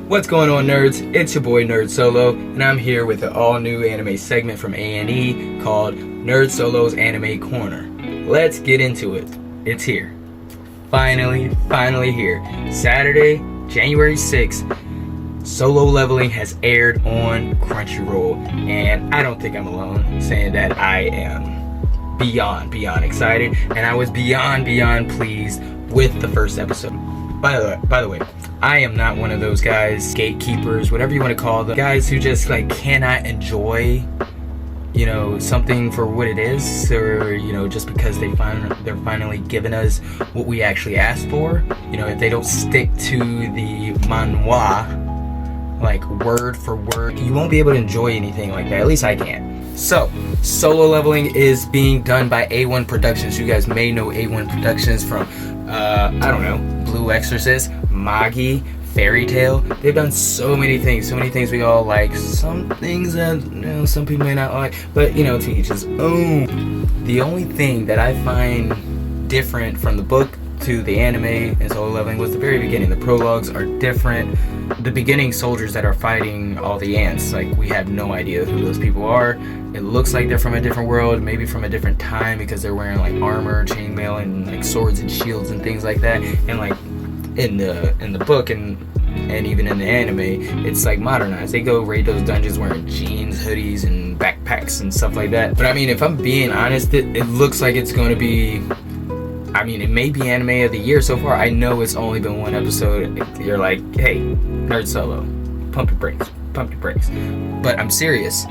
What's going on, nerds? It's your boy NerdsoLo, and I'm here with an all-new anime segment from A&E called NerdsoLo's Anime Corner. Let's get into it. It's here. Finally here. Saturday, January 6th, Solo Leveling has aired on Crunchyroll, and I don't think I'm alone saying that I am beyond excited, and I was beyond pleased with the first episode. By the way, I am not one of those guys, gatekeepers, whatever you want to call them, guys who just cannot enjoy, something for what it is, or just because they're finally giving us what we actually asked for. If they don't stick to the manhwa, word for word, you won't be able to enjoy anything like that. At least I can't. So, Solo Leveling is being done by A.1 Productions. You guys may know A.1 Productions from, Blue Exorcist, Magi, Fairy Tail. They've done so many things we all like. Some things that, some people may not like, but, to each his own. The only thing that I find different from the book to the anime and Solo Leveling was the very beginning. The prologues are different. The beginning soldiers that are fighting all the ants, we have no idea who those people are. It looks like they're from a different world, maybe from a different time, because they're wearing armor, chainmail, and swords and shields and things like that. And in the book and even in the anime, it's modernized. They go raid those dungeons wearing jeans, hoodies, and backpacks and stuff like that. But if I'm being honest, it looks like it's going to be, it may be anime of the year so far. I know it's only been one episode. You're like, hey, NerdsoLo, pump your brakes. But I'm serious.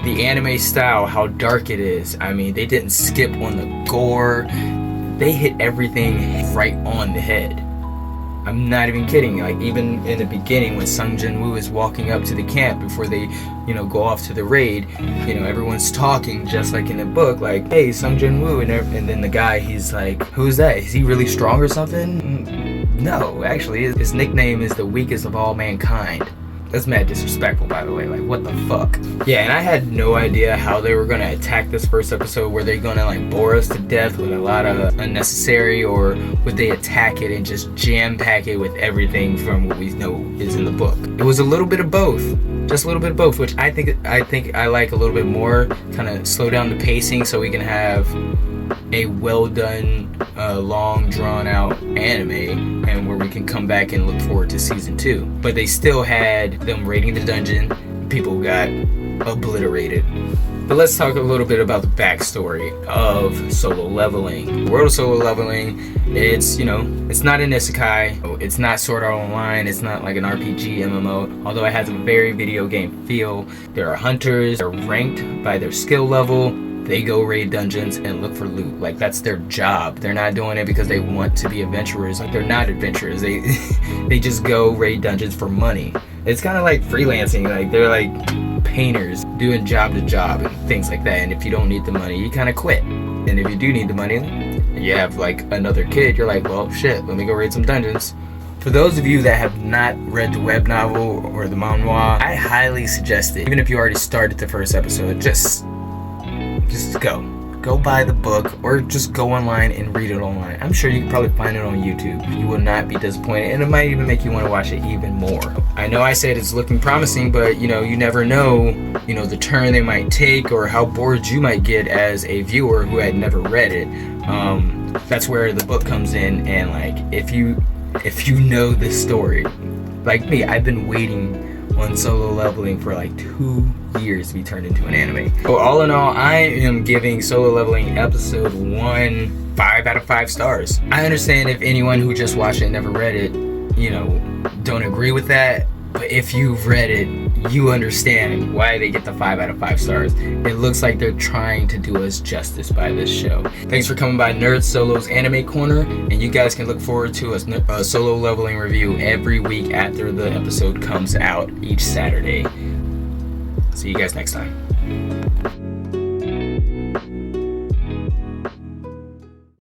The anime style, how dark it is. They didn't skip on the gore. They hit everything right on the head. I'm not even kidding. Even in the beginning, when Sung Jin-woo is walking up to the camp before they, go off to the raid, everyone's talking just like in the book, hey, Sung Jin-woo, and then the guy, he's like, who's that? Is he really strong or something? No, actually, his nickname is the weakest of all mankind. That's mad disrespectful, by the way. What the fuck? Yeah, and I had no idea how they were gonna attack this first episode. Were they gonna bore us to death with a lot of unnecessary, or would they attack it and just jam pack it with everything from what we know is in the book? It was a little bit of both. Just a little bit of both, which I think I like a little bit more. Kind of slow down the pacing so we can have a well done, long drawn out anime, and where we can come back and look forward to season 2. But they still had them raiding the dungeon. People got obliterated. But let's talk a little bit about the backstory of Solo Leveling. The world of Solo Leveling, it's not an isekai, it's not Sword Art Online, it's not like an RPG MMO, although it has a very video game feel. There are hunters, they're ranked by their skill level. They go raid dungeons and look for loot. That's their job. They're not doing it because they want to be adventurers. They're not adventurers. They just go raid dungeons for money. It's kind of like freelancing. They're painters doing job to job and things like that. And if you don't need the money, you kind of quit. And if you do need the money, you have another kid. You're well, shit, let me go raid some dungeons. For those of you that have not read the web novel or the manhwa, I highly suggest it. Even if you already started the first episode, just go buy the book, or just go online and read it online. I'm sure you can probably find it on YouTube. You will not be disappointed, and it might even make you want to watch it even more. I know I said it's looking promising, but you never know, the turn they might take, or how bored you might get as a viewer who had never read it. That's where the book comes in, and if you know this story, like me, I've been waiting on Solo Leveling for 2 years to be turned into an anime. So all in all, I am giving Solo Leveling episode 1 5 out of 5 stars. I understand if anyone who just watched it and never read it, don't agree with that. But if you've read it, you understand why they get the 5 out of 5 stars. It looks like they're trying to do us justice by this show. Thanks for coming by NerdsoLo's Anime Corner, and you guys can look forward to a Solo Leveling review every week after the episode comes out each Saturday. See you guys next time.